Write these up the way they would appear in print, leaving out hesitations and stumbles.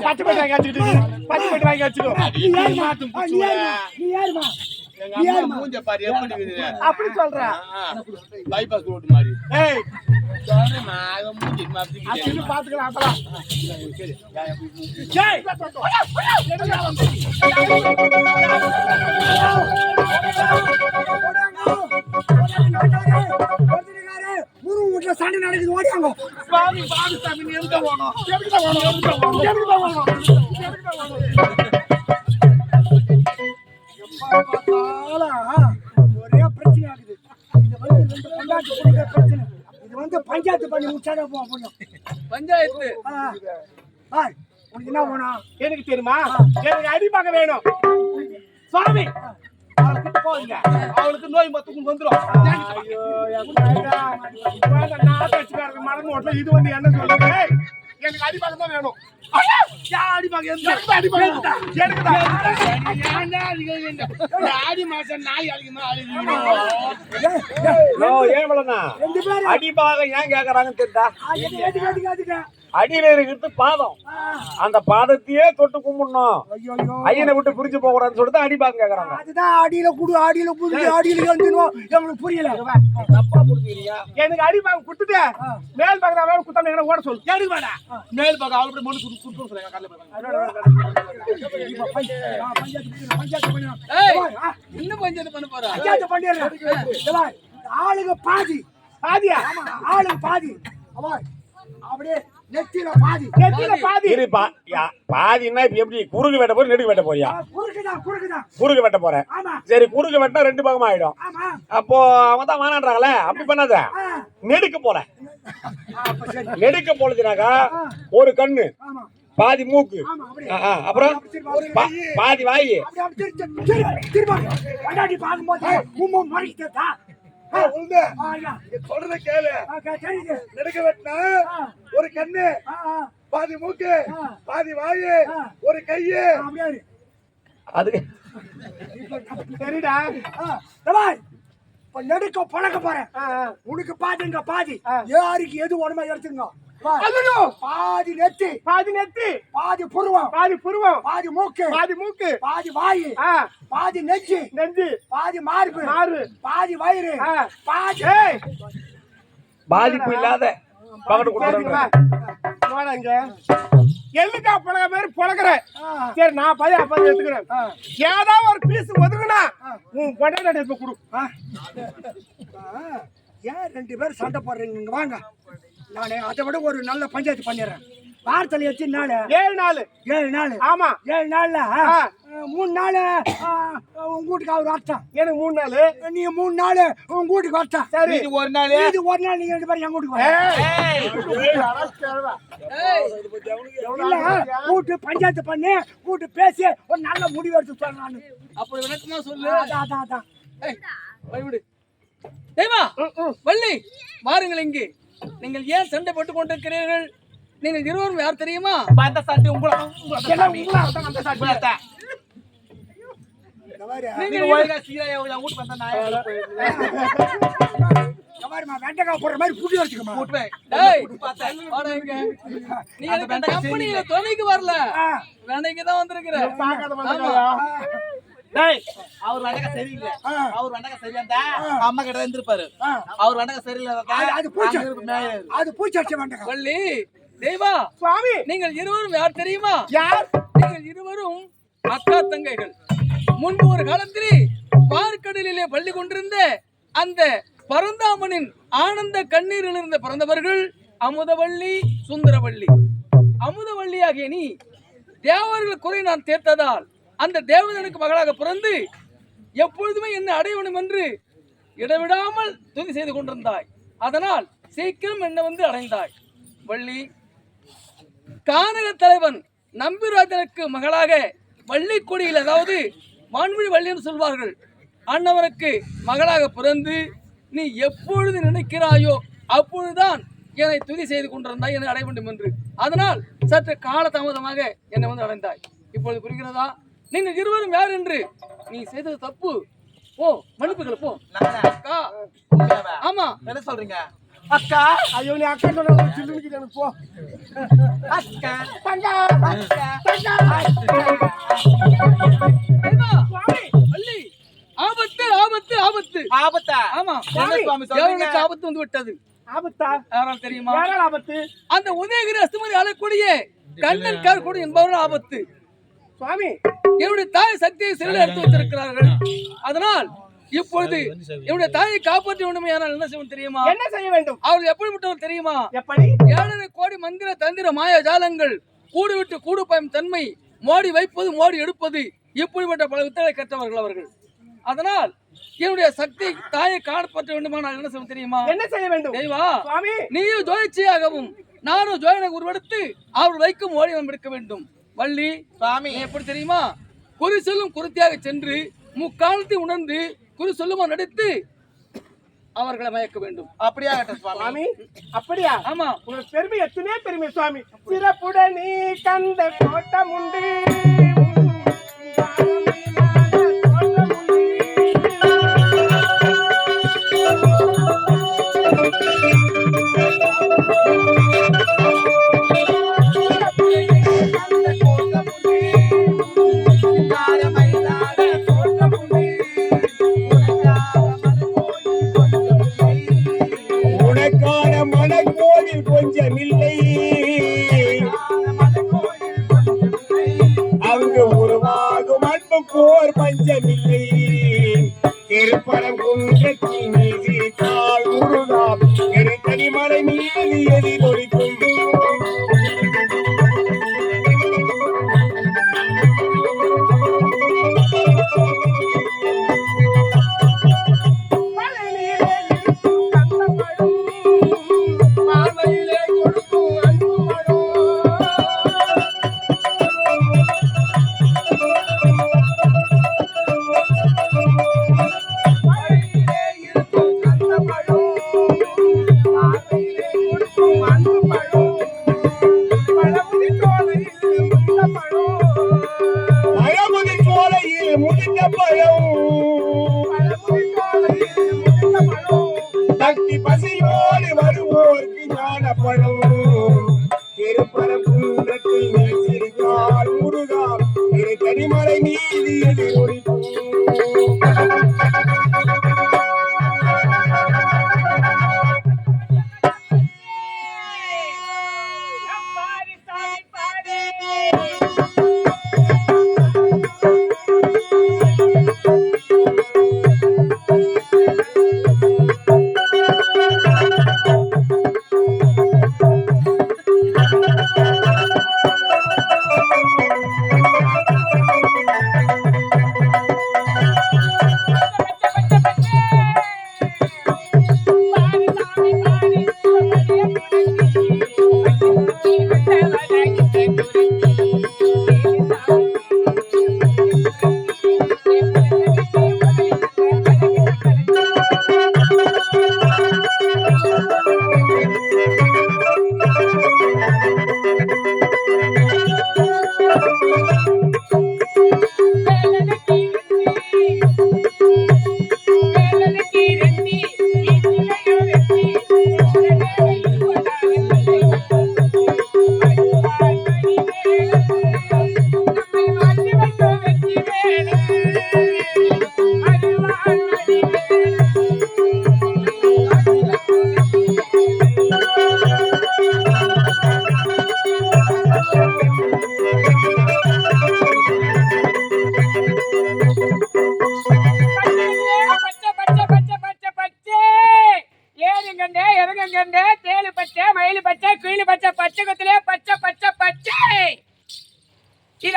பச்சை போட்டு வாங்கி வச்சுக்கோ. அப்படி சொல்றேன். பைபாஸ் ரோடு மாதிரி பாத்துக்கலாம். சண்டை நடக்குது, ஓடியாங்க. ஒரே பிரச்சனை ஆகுது. இது வந்து பஞ்சாயத்து பண்ணி முடிச்சாதான் போகும். பஞ்சாயத்து உனக்கு என்ன வேணும்? எனக்கு தெரியுமா? எனக்கு அடிப்பாக வேணும் சுவாமி. அவளுக்கு நோய் மொத்தம் வந்துடும். மனம் ஓட்டல. இது வந்து என்ன சொல்லுங்க? எனக்கு அடிப்பாக தான் வேணும். அடிபாக ஏன் கேக்குறாங்கன்னு தெரியுதா? அடியில இருக்கிறது பாதம். அந்த பாதத்தையே தொட்டு கும்பிடணும். ஐயனை விட்டு புரிஞ்சு போக கூடாதுன்னு சொல்லிட்டு அடிபாக கேக்குறாங்க. அதுதான் அடியில குடு, அடியில குடு, அடியில எங்களுக்கு புரியல. தப்பா புரிஞ்சுக்கிறியா? எனக்கு அடிபாக குடுத்துட்டு மேல் பாக்க வேலை குத்தாம என்ன ஓட சொல்லு. கேடு வேடா. மேல் பாக்க அவளுக்கு மொழி குடுத்து சொல்லுங்க. இன்னும் பஞ்சாயத்து பண்ண போறா? பஞ்சாயத்து பண்ணிடுறேன். ஆளுங்க பாதி பாதியா? ஆளுங்க பாதி. அப்படியே நெத்தியில பாதி, நெத்தியில பாதி. பாதின்னா இப்ப எப்படி? குறுக்கு வெட்ட போற, நெடுக்கு வெட்ட போறியா? குறுக்குதான். குறுக்கு வெட்ட போறேன். சரி, குறுக்கு வெட்டா 2 பாகமா ஆயிடும். அப்போ அவன் தான் வானான்றாங்களே, அப்படி பண்ணாத. நெடுக்க போல. நெடுக்க போலதுனாக்கா ஒரு கண்ணு, பாதி மூக்கு, அப்புறம் பாதி வாய். சொல்றத கேளு. நெடுக்க வெட்டினா ஒரு கண்ணு, பாதி மூக்கு, பாதி வாயு, ஒரு கையு. அது சரிடா. இப்ப நெடுக்க பழக்க போறேன். உனக்கு பாதிங்க பாதி. யாருக்கு எது உடம்பா எடுத்துங்க. பாதி நெத்தி, பாதி நெத்தி, பாதி புருவம், பாதி புருவம், பாதி மூக்கு, பாதி மூக்கு, பாதி வாயு, பாதி நெஞ்சு, நெஞ்சு, பாதி மார்பு, மார்பு, பாதி வயிறு, பாதி பாதிப்பு இல்லாத பகட்டு கொடுத்துறாங்க. எள்ளுக்கா பழக மாதிரி பழகிறேன். சரி, நான் பாதி எடுத்துக்கிறேன். ஏதாவது ஒரு பீஸ் ஒதுக்குனா உன் கொண்டாடி கொடு. ஏன் 2 பேரும் சண்டை போடுறீங்க? வாங்க, நானே அதை விட ஒரு நல்ல பஞ்சாயத்து பண்ணிடுறேன். வாரத்தில் எத்தனை நாள்? 7 நாள். 7 நாள். ஆமா, 7 நாள்ல 3 நாள் உங்க வீட்டுக்கு அவர் வரட்டும். எனக்கு 3 நாள். நீங்க 3 நாள் உங்க வீட்டுக்கு வரட்டும். சரி, இது ஒரு நாள். நீங்க 2 பேரும் எங்க வீட்டுக்கு கூட்டு பஞ்சாயத்து பண்ணி கூட்டு பேசி ஒரு நல்ல முடிவு எடுத்து சொல்றேன். நான் அப்படி விளக்கமா சொல்லு. அதான் தேவா, வள்ளி, வாருங்கள் இங்கே. நீங்கள் ஏன் சண்டை போட்டுக் கொண்டிருக்கிறீர்கள்? நீங்கள் இருவரும் யார் தெரியுமா? அந்த சண்டை உங்களை வெண்டைக்காய் போடுற மாதிரி புடி வச்சுக்கமா. கம்பெனியில துணைக்கு வரல, வேலைக்கு தான் வந்திருக்கிற. அவர் வண்டக சரியில்லை. அவர் வண்டக சரியா அம்மா கிட்ட இருந்திருப்பாரு. அவர் வண்டக சரியில்லை. அது பூச்சி வண்டக. வள்ளி, தேவா, சுவாமி, நீங்கள் இருவரும் யார் தெரியுமா? யார்? நீங்கள் இருவரும் அக்கா தங்கைகள். முன்பு ஒரு காலத்திலே பார்க்கடலிலே பள்ளி கொண்டிருந்த அந்த பரந்தாமனின் ஆனந்த கண்ணீரில் இருந்து பிறந்தவர்கள் அமுதவள்ளி, சுந்தரவள்ளி. அமுதவள்ளியாகிய நீ தேவர்கள் குறை நான் தேர்த்ததால் அந்த தேவதனுக்கு மகளாக பிறந்து எப்பொழுதுமே என்னை அடைய வேண்டும் என்று இடவிடாமல் துதி செய்து கொண்டிருந்தாய். அதனால் சீக்கிரம் என்னை வந்து அடைந்தாய். வள்ளி, கானக தலைவன் நம்பிராஜனுக்கு மகளாக வள்ளி கொடியில், அதாவது வான்மொழி வள்ளி என்று சொல்வார்கள், அன்னவனுக்கு மகளாக பிறந்து நீ எப்பொழுது நினைக்கிறாயோ அப்பொழுதுதான் என்னை துதி செய்து கொண்டிருந்தாய், என்னை அடைய வேண்டும் என்று. அதனால் சற்று கால தாமதமாக என்னை வந்து அடைந்தாய். இப்பொழுது புரிகிறதா? நீங்கள் இருவரும் யார் என்று? நீ செய்தது தப்பு. ஓ, மன்னிப்புகள் போ. ஆமா, என்ன சொல்றீங்க? அக்கா ஐயோ நீ அக்கா சொன்ன சில்லுக்கு எனக்கு போ அக்கா தங்கா அக்கா தங்கா வள்ளி, ஆபத்து ஆபத்து ஆபத்து ஆபத்தா ஆமா என்ன சுவாமி சொல்றீங்க? தேவனுக்கு ஆபத்து வந்து விட்டது. ஆபத்தா யாரால் தெரியுமா? யாரால் ஆபத்து? அந்த உதயகிரி அஸ்தமரி அழக்கூடிய கண்ணன் கார்கூடி என்பவர்கள் ஆபத்து. சுவாமி என்னுடைய தாய் சக்தியை சிறையில் எடுத்து வைத்திருக்கிறார்கள். அதனால் இப்பொழுது என்னுடைய தாயை காப்பாற்ற வேண்டுமையானால் என்ன செய்வோம் தெரியுமா? என்ன செய்ய வேண்டும்? அவர்கள் எப்படிப்பட்டவர் தெரியுமா? எப்படி? 7.5 கோடி மந்திர தந்திர மாய ஜாலங்கள், கூடு விட்டு கூடு பாயும் தன்மை, மோடி வைப்பது மோடி எடுப்பது, இப்படிப்பட்ட பல வித்தைகளை கற்றவர்கள் அவர்கள். அதனால் என்னுடைய சக்தி தாயை காப்பாற்ற வேண்டுமானால் என்ன செய்வோம் தெரியுமா? என்ன செய்ய வேண்டும்? தெய்வா, சுவாமி நீயும் ஜோதிச்சியாகவும் நானும் ஜோயனை உருவெடுத்து அவர் வைக்கும் ஓடி நாம் எடுக்க வேண்டும். வள்ளி சுவாமி எப்படி தெரியுமா? குறி சொல்லும் குருத்தியாக சென்று முக்காலத்தை உணர்ந்து குறி சொல்லுமா நடித்து அவர்களை மயக்க வேண்டும். அப்படியா சுவாமி? அப்படியா? ஆமா. உங்களுக்கு பெருமை எத்தனை பெருமை சுவாமி. சிறப்புடன் நீ கந்த கோட்டம் உண்டு கொஞ்சமில்லை, அங்கு உருவாகும் அன்பு போர் பஞ்சமில்லை. திருப்பரம் குன்றத்தில் நீதித்தால் உருவாம் தனி மலை மீது எதிரொலிக்கும். பக்தி பசியோடு வருவோர்க்கு ஞானப்படும். திருப்பரம் குன்றத்தில் நீசிருக்கால் முருகாம் திரு தனிமலை மீது எதிரொலிக்கும்.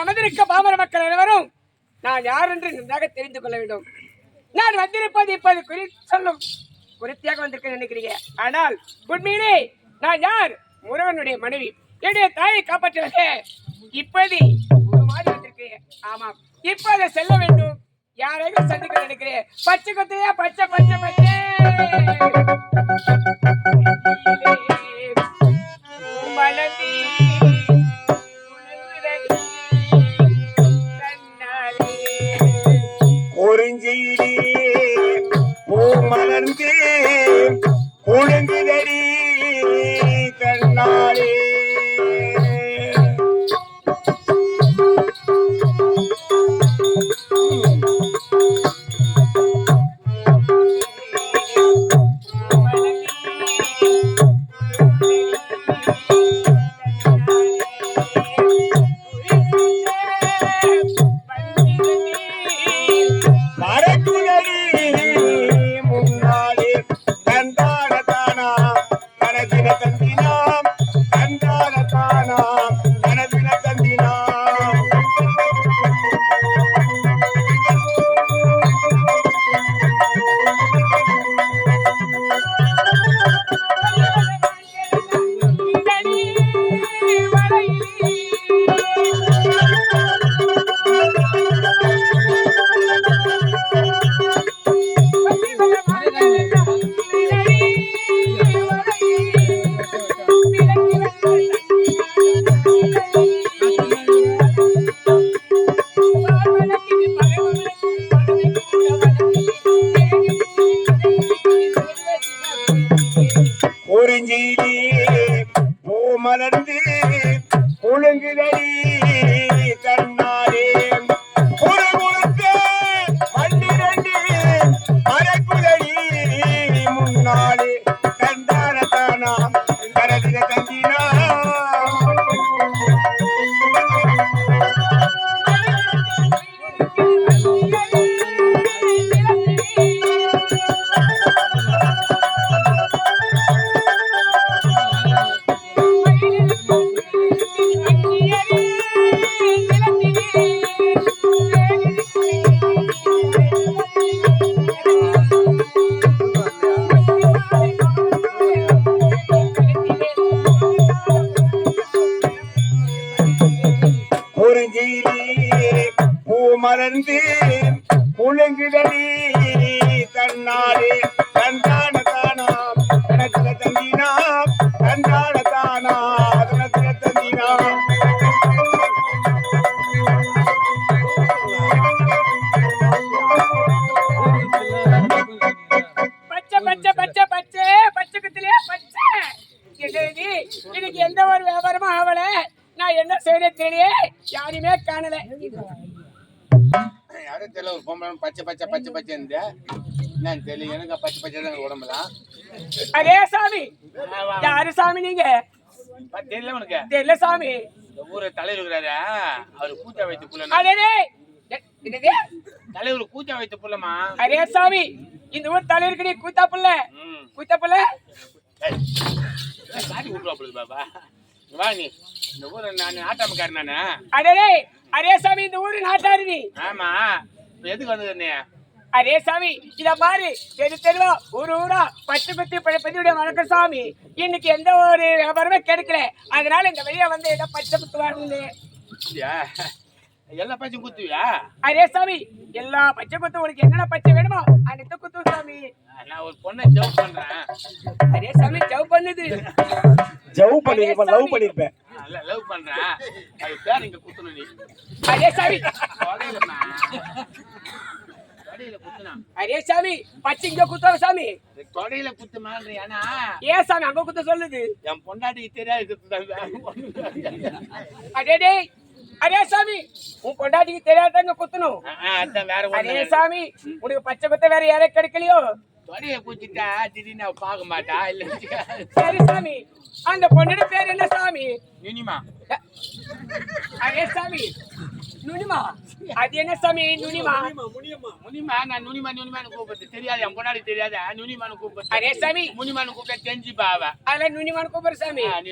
அமர்ந்திருக்க பாமர மக்கள் அனைவரும் நான் யார் என்று நன்றாக தெரிந்து கொள்ள வேண்டும். நான் வந்திருப்பது இப்போது சொல்லும் குறித்தியாக வந்திருக்க நினைக்கிறீங்க. ஆனால் உண்மையிலே நான் யார்? முருகனுடைய மனைவி. என்னுடைய தாயை காப்பாற்றுவதே இப்போது ஒரு மாதிரி வந்திருக்கிறேன். ஆமாம், இப்போது செல்ல வேண்டும். யாரையும் சந்திக்க நினைக்கிறேன். பச்சை கொத்தையா பச்சை பச்சை பச்சை மலர்ந்தீ குறிஞ்சியிலே பூ மலர்ந்து குழுங்குதடி குலுங்குதடி தன்னாலே குறுகுறுத்த பன்னிரண்டு மரக்குதடி முன்னாலே தந்தான தானாம் கரதிர தந்தினா மலர்ந்து குலுங்குதடி தன்னாலே தந்தான தானாம் தனத்தில தந்தினா தந்தான தானா தனத்தில தந்தினா பச்சை பச்சை பச்சை பச்சை பச்சை குத்திலே பச்சை இன்னைக்கு எந்த ஒரு வியாபாரமும் ஆகல. நான் என்ன செய்யறே தெரிய யாருமே காணல. யாரும் தெரியல ஒரு பொம்பளை பச்சை பச்சை பச்சை பச்சை இருந்து என்னன்னு தெரியல. எனக்கு பச்சை பச்சை தான் உடம்புலாம். அரே சாமி, யாரு சாமி நீங்க? தெரியல உனக்கு? தெரியல சாமி. இந்த ஊரு தலைவர் இருக்கிறாரு, அவரு கூச்சா வைத்து புள்ள. தலைவர் கூச்சா வைத்த புள்ளமா. அரே சாமி, இந்த ஊர் தலைவருக்கு நீ கூத்தா புள்ள? கூத்தா புள்ள காட்டி விட்டுருவா பாபா. வா நீ இந்த ஊரு நான் ஆட்டாமக்காரன் நானு. அரே அரே சாமி, இந்த ஊரு நாட்டாரு நீ? ஆமா. இப்ப எதுக்கு வந்தது நீ? அரே சாமி, இத பாரு, தெருவா ஊரு ஊரா பச்சை பத்தி பத்தியுடைய வணக்கம் சாமி. இன்னைக்கு எந்த ஒரு வியாபாரமே கிடைக்கல, அதனால இந்த வெளியே வந்து ஏதோ பச்சை குத்து வாங்க. எல்லா பச்சையும் குத்துவியா? அரே சாமி, எல்லா பச்சை குத்து உனக்கு என்னென்ன பச்சை வேணுமோ அனைத்து குத்து சாமி. நான் ஒரு பொண்ணை ஜவ் பண்றேன். அரே சாமி, ஜவ் பண்ணுது. ஜவ் பண்ணிருப்பேன், லவ் பண்ணிருப்பேன். லவ் பண்றேன். அது பேர் இங்க குத்துணும் நீ. அரே சாமி, தொடையில குத்துனா. அரே சாமி, பச்சை இங்க குத்துவாங்க சாமி. தொடையில குத்து மாதிரி. ஆனா ஏன் சாமி அங்க குத்த சொல்லுது? என் பொண்டாட்டிக்கு தெரியாது. அடே அரே சாமி, உன் பொண்டாட்டிக்கு தெரியாதங்க குத்தணும். அதான் வேற அரே சாமி, உனக்கு பச்சை குத்த வேற யாரே கிடைக்கலையோ? தொடைய குச்சிட்டா திடீர்னு அவ பார்க்க மாட்டா. இல்ல சரி சாமி, அந்த பொண்ணோட பேர் என்ன சாமி? யூனிமா. அரே சாமி, நுனிமா. அது என்ன சாமி நுனிமா? முனிமா. நான் நுனிமான்னு கூப்பிட்டு தெரியாது. என் பொண்டாடி தெரியாது. நுனிமான்னு கூப்பிட்டு. அரே சாமி, முனிமான்னு கூப்பிட்டா தெரிஞ்சு பாவ. அதெல்லாம் நுனிமான்னு கூப்பிடுற சாமி. நீ